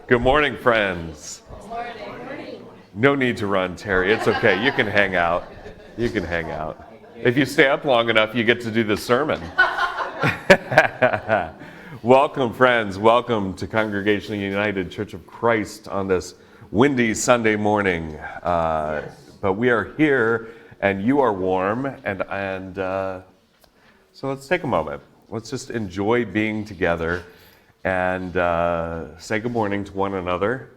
Good morning, friends. Good morning. No need to run, Terry. It's okay. You can hang out. You can hang out. If you stay up long enough, you get to do the sermon. Welcome, friends. Welcome to Congregational United Church of Christ on this windy Sunday morning. But we are here, and you are warm, and so let's take a moment. Let's just enjoy being together and say good morning to one another.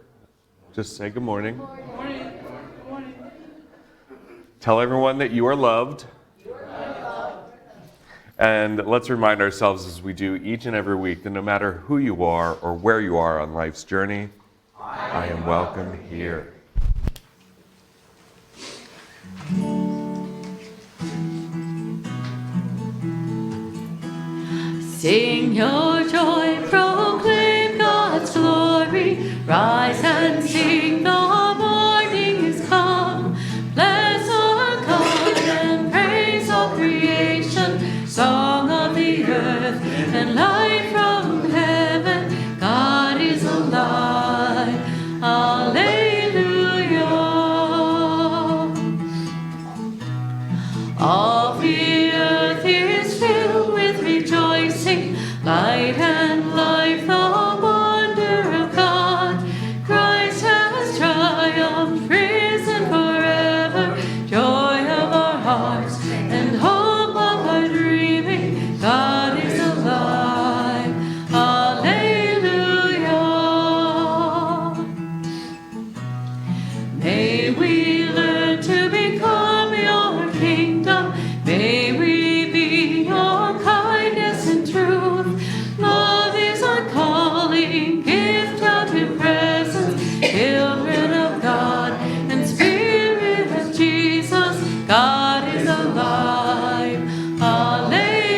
Just say good morning. Good morning. Good morning. Tell everyone that you are loved. You are loved. And let's remind ourselves as we do each and every week that no matter who you are or where you are on life's journey, I am welcome here. Sing your joy, proclaim God's glory, rise and sing, the morning is come. Bless our God and praise all creation, song of the earth and light from heaven. God is alive, hallelujah. All the earth is filled with rejoicing, light and life, the wonder of God. Christ has triumphed, risen forever, joy of our hearts and hope of our dreaming. God is alive, hallelujah. May we learn to become your kingdom. May we be your kindness and truth. Love is our calling, gift out in presence, children of God and Spirit of Jesus. God is alive, hallelujah.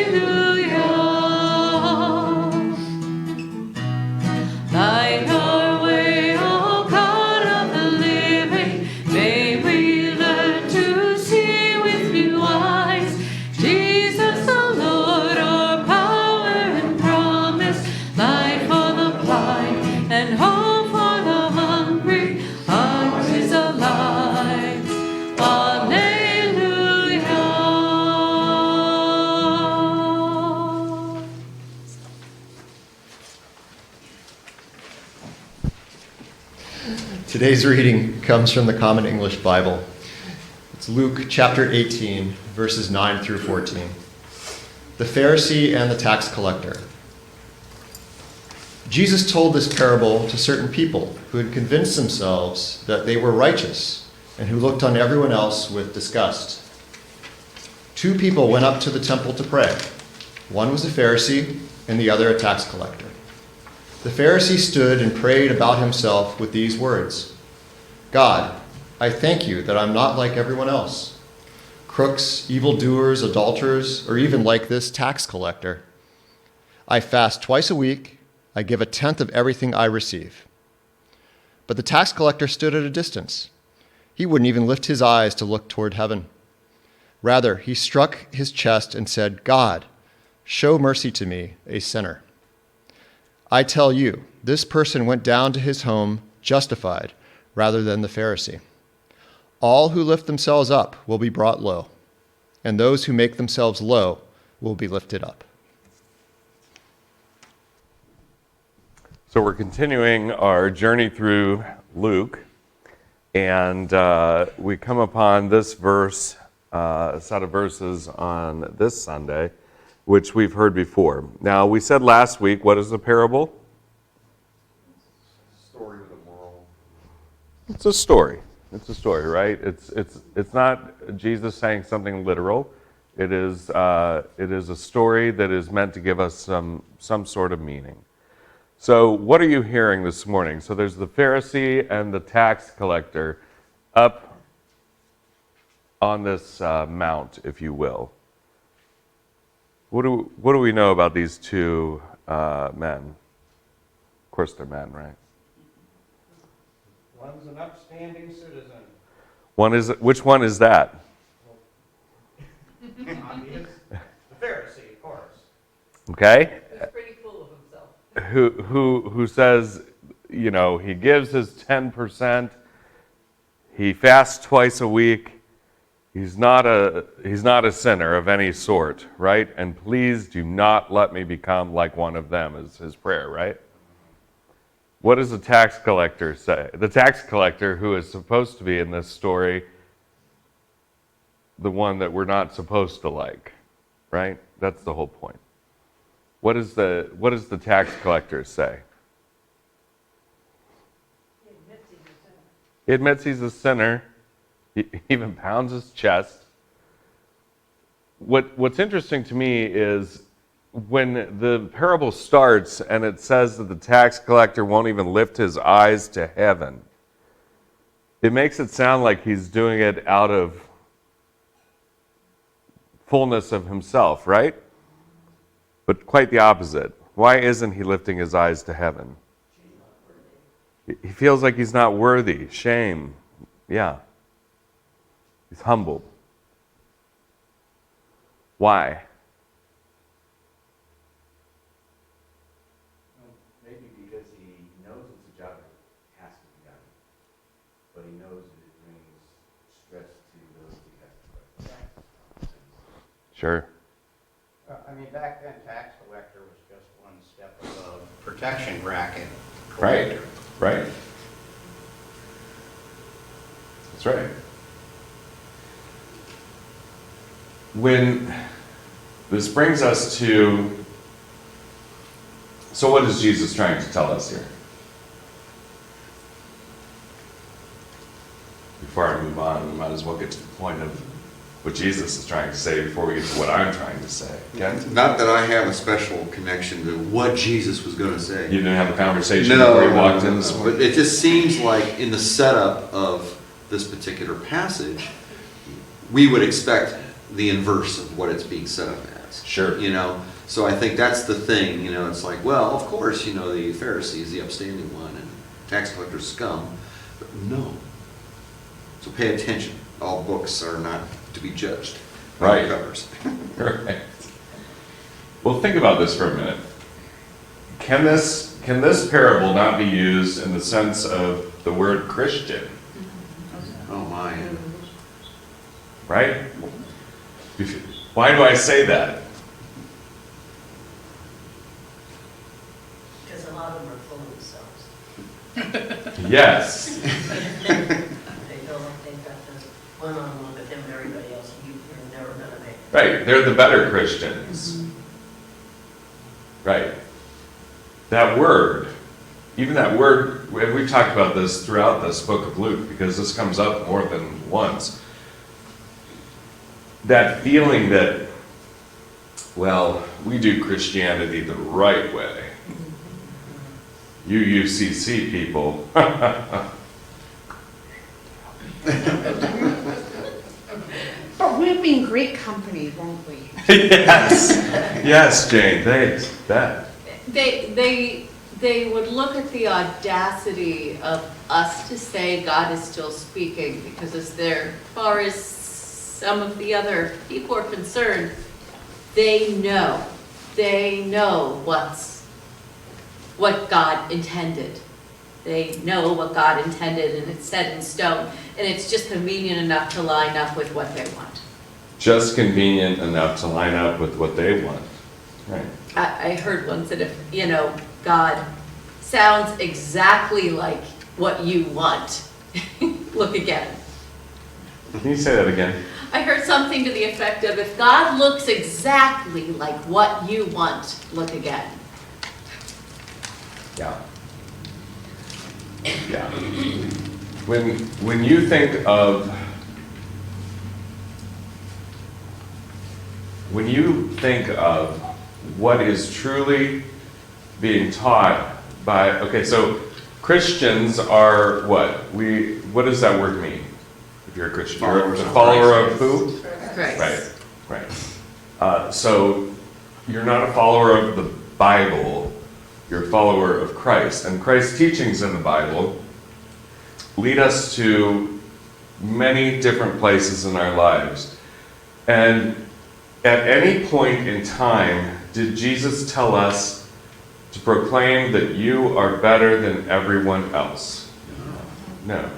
Light our way, O God of the living. May we learn to see with new eyes. Jesus the Lord, our power and promise. Light for the blind and hope for the hungry. Ours is alive. Hallelujah. Today's reading comes from the Common English Bible. It's Luke chapter 18, verses 9 through 14. The Pharisee and the tax collector. Jesus told this parable to certain people who had convinced themselves that they were righteous and who looked on everyone else with disgust. Two people went up to the temple to pray. One was a Pharisee and the other a tax collector. The Pharisee stood and prayed about himself with these words: God, I thank you that I'm not like everyone else, crooks, evildoers, adulterers, or even like this tax collector. I fast twice a week. I give 1/10 of everything I receive. But the tax collector stood at a distance. He wouldn't even lift his eyes to look toward heaven. Rather, he struck his chest and said, God, show mercy to me, a sinner. I tell you, this person went down to his home justified rather than the Pharisee. All who lift themselves up will be brought low, and those who make themselves low will be lifted up. So we're continuing our journey through Luke, and we come upon this verse, a set of verses on this Sunday, which we've heard before. Now, we said last week, what is the parable? Story with a moral. It's a story. It's a story, right? It's not Jesus saying something literal. It is a story that is meant to give us some sort of meaning. So what are you hearing this morning? So there's the Pharisee and the tax collector up on this mount, if you will. What do we know about these two men? Of course they're men, right? One's an upstanding citizen. Which one is that? Obvious. The Pharisee, of course. Okay? He's pretty full of himself. Who says, he gives his 10%. He fasts twice a week. He's not a sinner of any sort, right? And please do not let me become like one of them is his prayer, right? What does the tax collector say? The tax collector, who is supposed to be in this story, the one that we're not supposed to like, right? That's the whole point. What does the tax collector say? He admits he's a sinner. He even pounds his chest. What's interesting to me is when the parable starts and it says that the tax collector won't even lift his eyes to heaven, it makes it sound like he's doing it out of fullness of himself, right? But quite the opposite. Why isn't he lifting his eyes to heaven? He feels like he's not worthy. Shame. Yeah. He's humbled. Why? Maybe because he knows it's a job that has to be done, but he knows that it brings stress to those he has to. Sure. I mean, back then, tax collector was just one step above protection bracket Right. collector. Right. That's right. When this brings us to, so what is Jesus trying to tell us here? Before I move on, we might as well get to the point of what Jesus is trying to say before we get to what I'm trying to say. Ken? Not that I have a special connection to what Jesus was going to say. You didn't have a conversation before you walked in this morning? But it just seems like in the setup of this particular passage, we would expect the inverse of what it's being set up as. Sure. So I think that's the thing, it's like, well, of course, the Pharisees, the upstanding one, and tax collectors scum, but no. So pay attention. All books are not to be judged by Right. the covers. Right. Well, think about this for a minute. Can this parable not be used in the sense of the word Christian? Oh my. Right? Why do I say that? Because a lot of them are full of themselves. Yes. They feel like they've got this one-on-one with him and everybody else, and you're never gonna make it. Right. They're the better Christians. Right. That word, even that word, and we've talked about this throughout this book of Luke because this comes up more than once. That feeling that, well, we do Christianity the right way. You UCC people. But we'll be in great company, won't we? Yes. Yes, Jane, thanks. That. They would look at the audacity of us to say God is still speaking, because as far as some of the other people are concerned, they know what God intended. They know what God intended, and it's set in stone, and it's just convenient enough to line up with what they want. Just convenient enough to line up with what they want. Right. I heard once that if, God sounds exactly like what you want, look again. Can you say that again? I heard something to the effect of, if God looks exactly like what you want, look again. Yeah. Yeah. When you think of what is truly being taught by, okay, so Christians are what? What does that word mean? If you're a Christian, you're a follower of who? Christ. Right. So you're not a follower of the Bible, you're a follower of Christ. And Christ's teachings in the Bible lead us to many different places in our lives. And at any point in time, did Jesus tell us to proclaim that you are better than everyone else. No.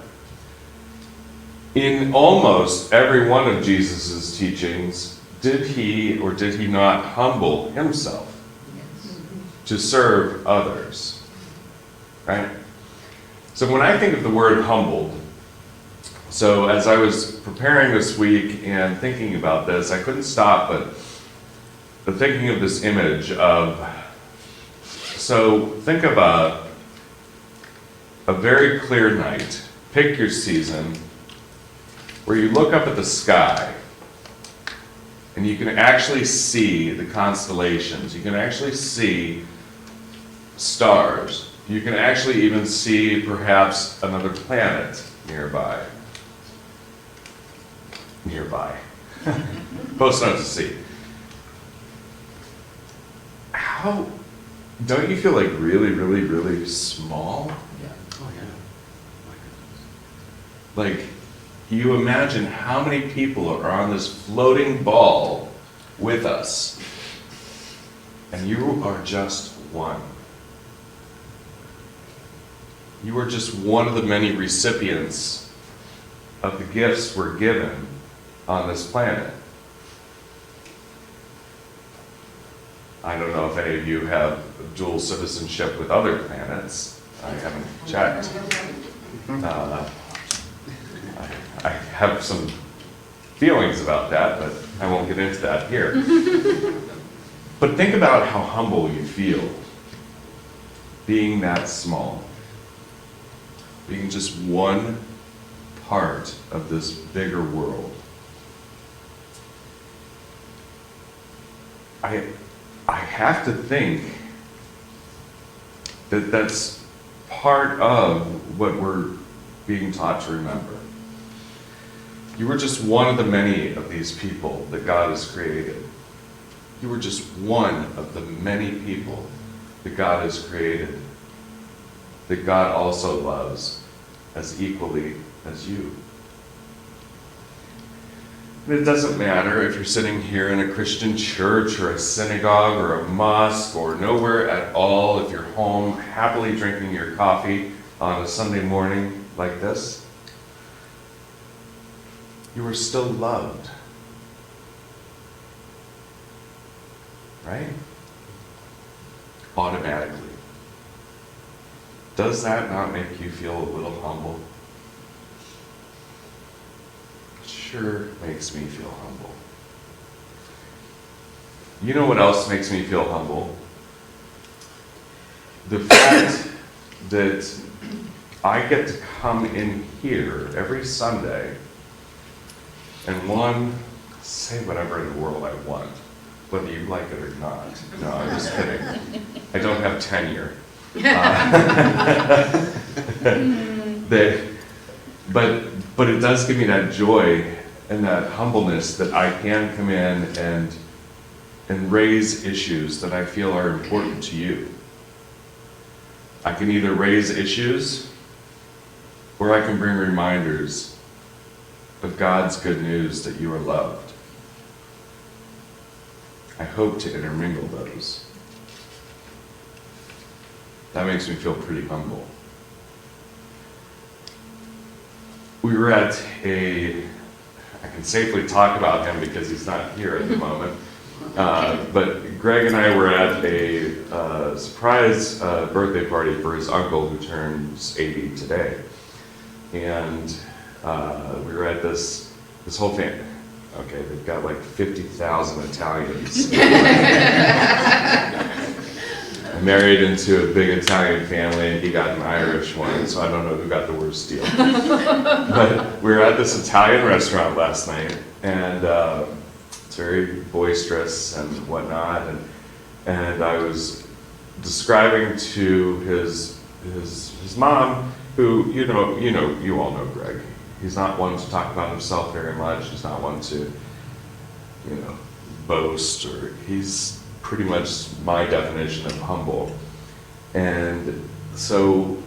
In almost every one of Jesus' teachings, did he or did he not humble himself to serve others? Right? So when I think of the word humbled, so as I was preparing this week and thinking about this, I couldn't stop but thinking of this image of, so think about a very clear night, pick your season, where you look up at the sky and you can actually see the constellations, you can actually see stars, you can actually even see perhaps another planet nearby. Close enough to see. How, don't you feel like really, really, really small? Oh, yeah. Like, you imagine how many people are on this floating ball with us, and you are just one. You are just one of the many recipients of the gifts we're given on this planet. I don't know if any of you have dual citizenship with other planets. I haven't checked. I have some feelings about that, but I won't get into that here. But think about how humble you feel being that small, being just one part of this bigger world. I have to think that that's part of what we're being taught to remember. You were just one of the many of these people that God has created. You were just one of the many people that God has created, that God also loves as equally as you. And it doesn't matter if you're sitting here in a Christian church or a synagogue or a mosque or nowhere at all, if you're home happily drinking your coffee on a Sunday morning like this, you are still loved. Right? Automatically. Does that not make you feel a little humble? It sure makes me feel humble. You know what else makes me feel humble? The fact that I get to come in here every Sunday and say whatever in the world I want, whether you like it or not. No, I'm just kidding. I don't have tenure. But it does give me that joy and that humbleness that I can come in and raise issues that I feel are important to you. I can either raise issues or I can bring reminders of God's good news that you are loved. I hope to intermingle those. That makes me feel pretty humble. We were at I can safely talk about him because he's not here at the moment, but Greg and I were at a surprise birthday party for his uncle who turns 80 today. And we were at this whole family. Okay, they've got like 50,000 Italians. I married into a big Italian family and he got an Irish one, so I don't know who got the worst deal. But we were at this Italian restaurant last night, and it's very boisterous and whatnot, and I was describing to his mom, who, you all know Greg. He's not one to talk about himself very much. He's not one to, boast, or he's pretty much my definition of humble. And so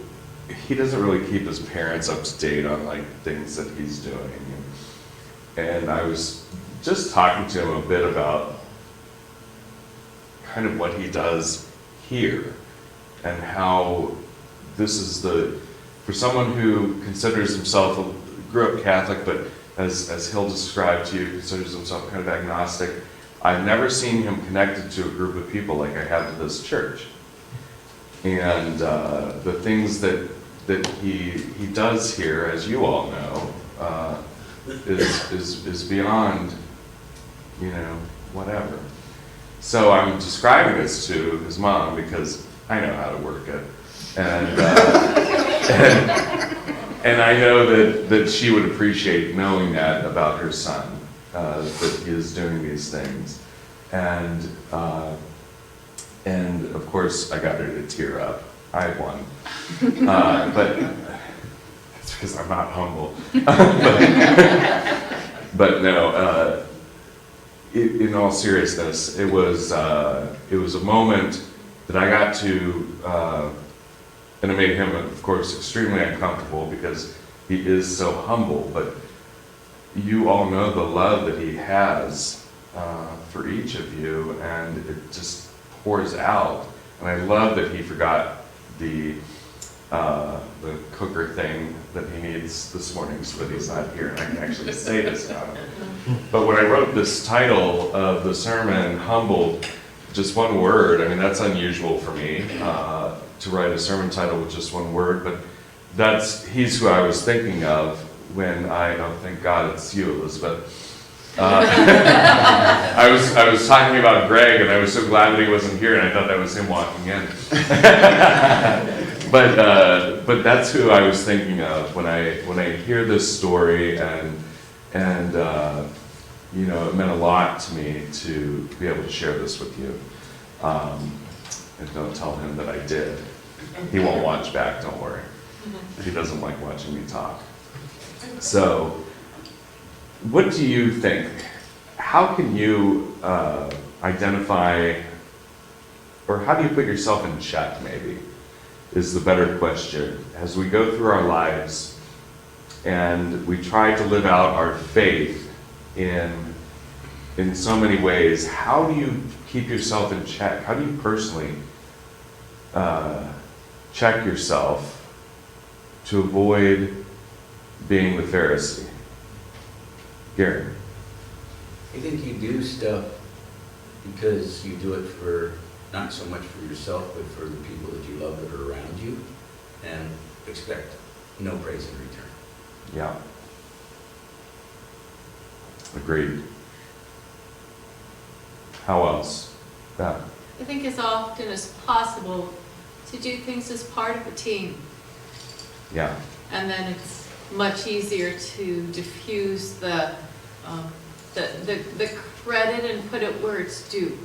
he doesn't really keep his parents up to date on like things that he's doing. And I was just talking to him a bit about kind of what he does here and how this is for someone who considers himself, grew up Catholic, but as Hill described to you, considers himself kind of agnostic. I've never seen him connected to a group of people like I have to this church. And the things that he does here, as you all know, is beyond, whatever. So I'm describing this to his mom because I know how to work it. And and I know that she would appreciate knowing that about her son, that he is doing these things. And of course I got her to tear up. I won. But it's because I'm not humble. but no, in all seriousness, it was a moment that I got to, and it made him, of course, extremely uncomfortable because he is so humble. But you all know the love that he has for each of you, and it just pours out. And I love that he forgot the cooker thing that he needs this morning so that he's not here, and I can actually say this now. But when I wrote this title of the sermon, Humbled, just one word, I mean, that's unusual for me to write a sermon title with just one word, but he's who I was thinking of when thank God it's you, Elizabeth. I was talking about Greg, and I was so glad that he wasn't here, and I thought that was him walking in. But that's who I was thinking of when I hear this story, and it meant a lot to me to be able to share this with you. And don't tell him that I did. He won't watch back, don't worry. He doesn't like watching me talk. So, what do you think? How can you identify, or how do you put yourself in check, maybe, is the better question. As we go through our lives and we try to live out our faith in so many ways, how do you keep yourself in check? How do you personally check yourself to avoid being the Pharisee? Gary? I think you do stuff because you do it for, not so much for yourself, but for the people that you love that are around you, and expect no praise in return. Yeah. Agreed. How else? Beth? I think as often as possible to do things as part of a team. Yeah. And then it's much easier to diffuse the credit and put it where it's due.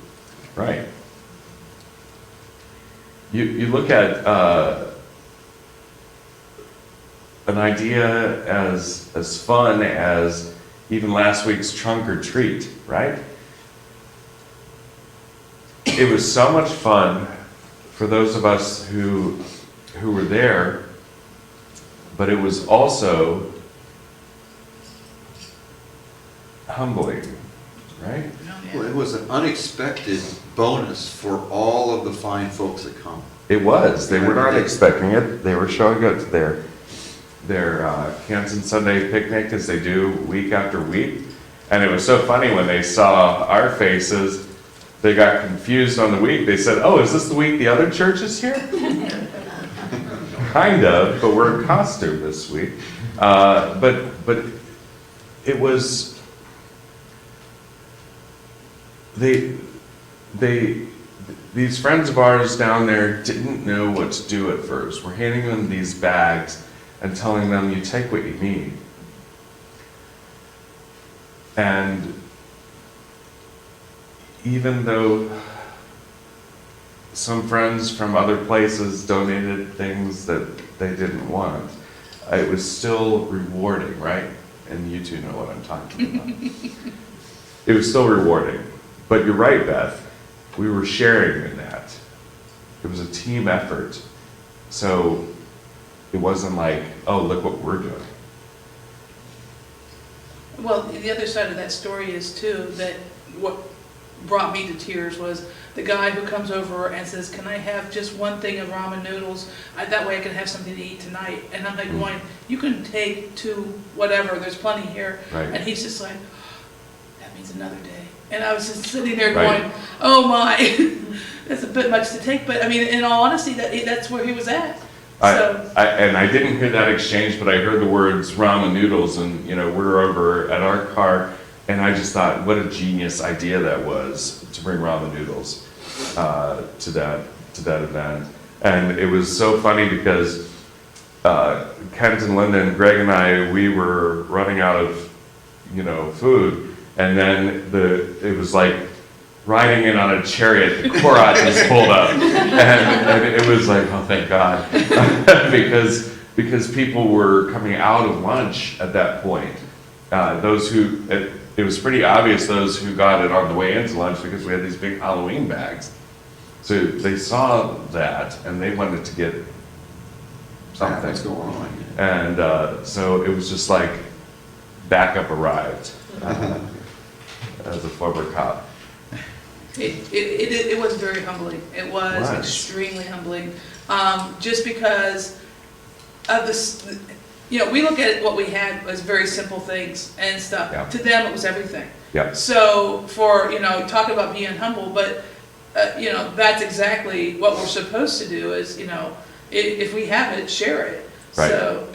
Right. You look at an idea as fun as even last week's trunk or treat, right? It was so much fun for those of us who were there, but it was also humbling, right? Well, it was an unexpected bonus for all of the fine folks that come. It was. They were not expecting it. They were showing up to their Canton Sunday picnic, as they do week after week. And it was so funny when they saw our faces, they got confused on the week. They said, "Oh, is this the week the other church is here?" Kind of, but we're in costume this week. But it was, these friends of ours down there didn't know what to do at first. We're handing them these bags and telling them, you take what you need. And even though some friends from other places donated things that they didn't want, it was still rewarding, right? And you two know what I'm talking about. It was still rewarding. But you're right, Beth. We were sharing in that. It was a team effort. So it wasn't like, oh, look what we're doing. Well, the other side of that story is too, that what brought me to tears was the guy who comes over and says, can I have just one thing of ramen noodles? That way I can have something to eat tonight. And I'm like going, you can take 2, whatever, there's plenty here. Right. And he's just like, that means another day. And I was just sitting there Right. going, oh my, that's a bit much to take. But I mean, in all honesty, that's where he was at. So, And I didn't hear that exchange, but I heard the words ramen noodles, and we're over at our car, and I just thought, what a genius idea that was to bring ramen noodles to that event. And it was so funny because Kent and Linda and Greg and I, we were running out of food, and then it was like riding in on a chariot, the Korat just pulled up, and it was like, oh, thank God, because people were coming out of lunch at that point. It was pretty obvious those who got it on the way into lunch because we had these big Halloween bags. So they saw that and they wanted to get something. What's going on? And so it was just like backup arrived as a former cop. It was very humbling. It was extremely humbling. Just because of this, we look at what we had as very simple things and stuff. Yeah. To them, it was everything. Yeah. So for, talk about being humble, but, that's exactly what we're supposed to do is, if we have it, share it. Right. So.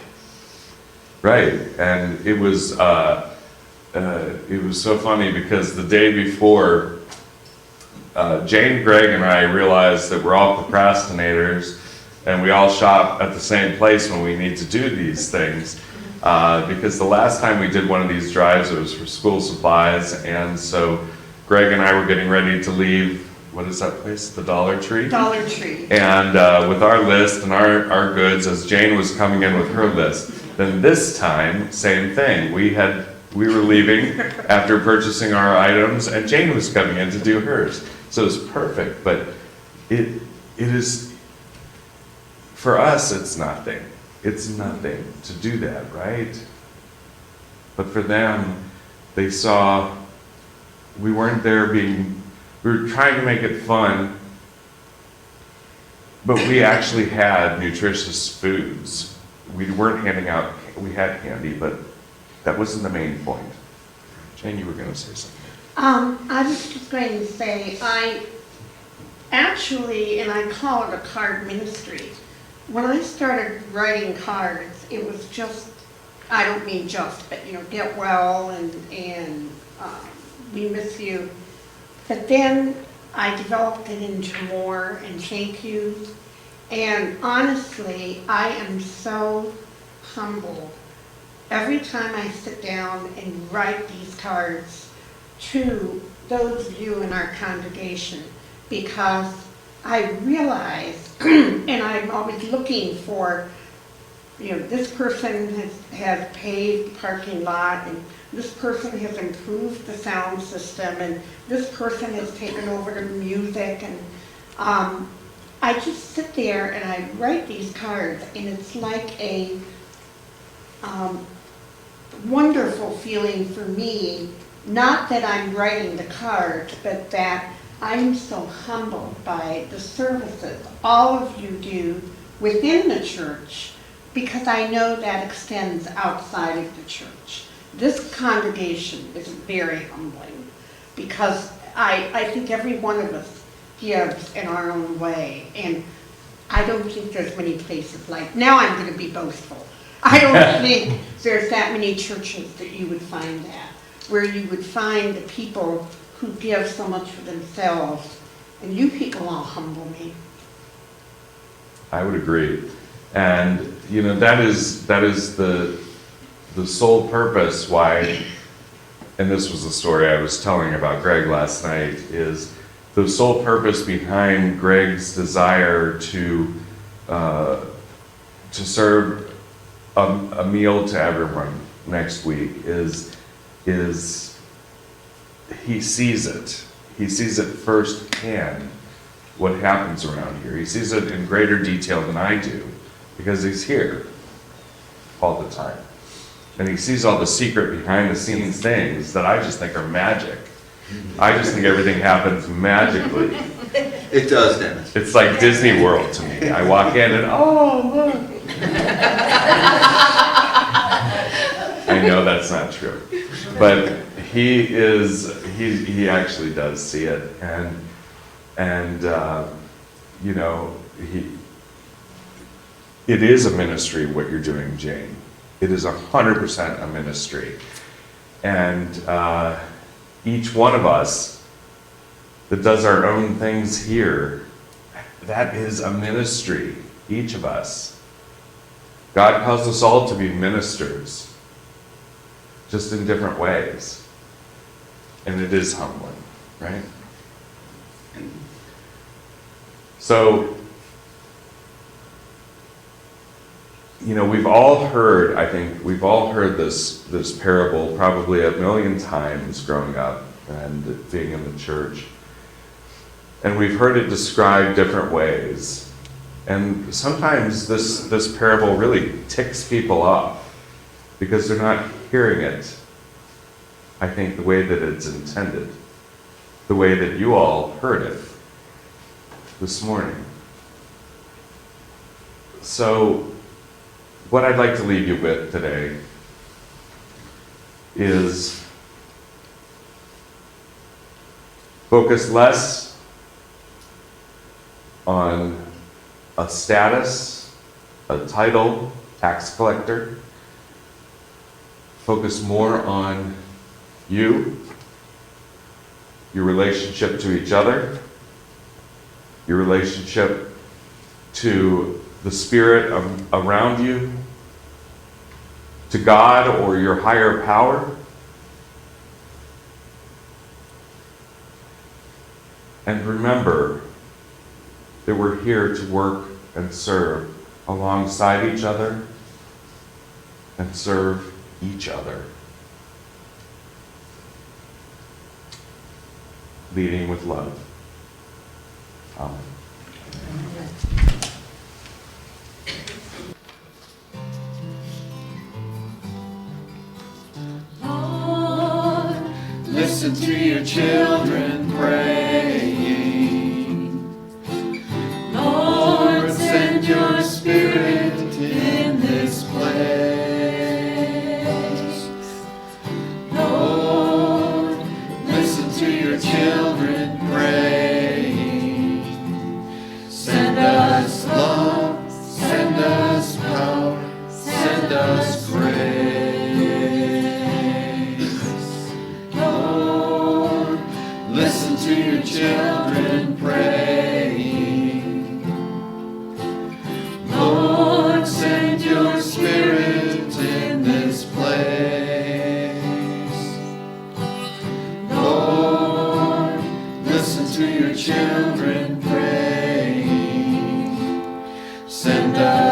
Right, and it was so funny because the day before, Jane, Greg, and I realized that we're all procrastinators and we all shop at the same place when we need to do these things. Because the last time we did one of these drives, it was for school supplies, and so Greg and I were getting ready to leave, what is that place? The Dollar Tree? Dollar Tree. And with our list and our goods, as Jane was coming in with her list, then this time, same thing. We were leaving after purchasing our items, and Jane was coming in to do hers. So it was perfect, but it is, for us, it's nothing. It's nothing to do that, right? But for them, they saw we weren't there we were trying to make it fun, but we actually had nutritious foods. We weren't handing out, we had candy, but that wasn't the main point. Jane, you were going to say something. I was just going to say, I actually, and I call it a card ministry. When I started writing cards, it was just, I don't mean just, but get well and we miss you. But then I developed it into more and thank yous. And honestly, I am so humbled every time I sit down and write these cards to those of you in our congregation, because I realize, and I'm always looking for, this person has paved the parking lot, and this person has improved the sound system, and this person has taken over the music, and I just sit there and I write these cards, and it's like a wonderful feeling for me, not that I'm writing the cards, but that I'm so humbled by the services all of you do within the church, because I know that extends outside of the church. This congregation is very humbling, because I think every one of us gives in our own way, and I don't think there's many places like, now I'm going to be boastful, I don't think there's that many churches that you would find that, where you would find the people who give so much for themselves, and you people all humble me. I would agree. And that is the sole purpose why, and this was the story I was telling about Greg last night, is the sole purpose behind Greg's desire to serve a meal to everyone next week is he sees it. He sees it firsthand, what happens around here. He sees it in greater detail than I do, because he's here all the time. And he sees all the secret behind the scenes things that I just think are magic. I just think everything happens magically. It does, Dennis. It's like Disney World to me. I walk in and, oh, look. I know that's not true. But he actually does see it. And you know, it is a ministry what you're doing, Jane. It is 100% a ministry. And each one of us that does our own things here, that is a ministry, each of us. God calls us all to be ministers, just in different ways. And it is humbling, right? So, you know, we've all heard this parable probably a million times growing up and being in the church. And we've heard it described different ways. And sometimes this parable really ticks people off because they're not hearing it, I think, the way that it's intended, the way that you all heard it this morning. So, what I'd like to leave you with today is focus less on a status, a title, tax collector. Focus more on you, your relationship to each other, your relationship to the spirit around you, to God or your higher power. And remember that we're here to work and serve alongside each other and serve each other. Leading with love. Amen. Lord, Listen to your children praying. Lord, Send your spirit in this place. Lord, listen to your children praying. Send us love, send us power, send us grace. Lord, listen to your children praying. Lord, send your spirit in this place. Lord, listen to your children praying. Send us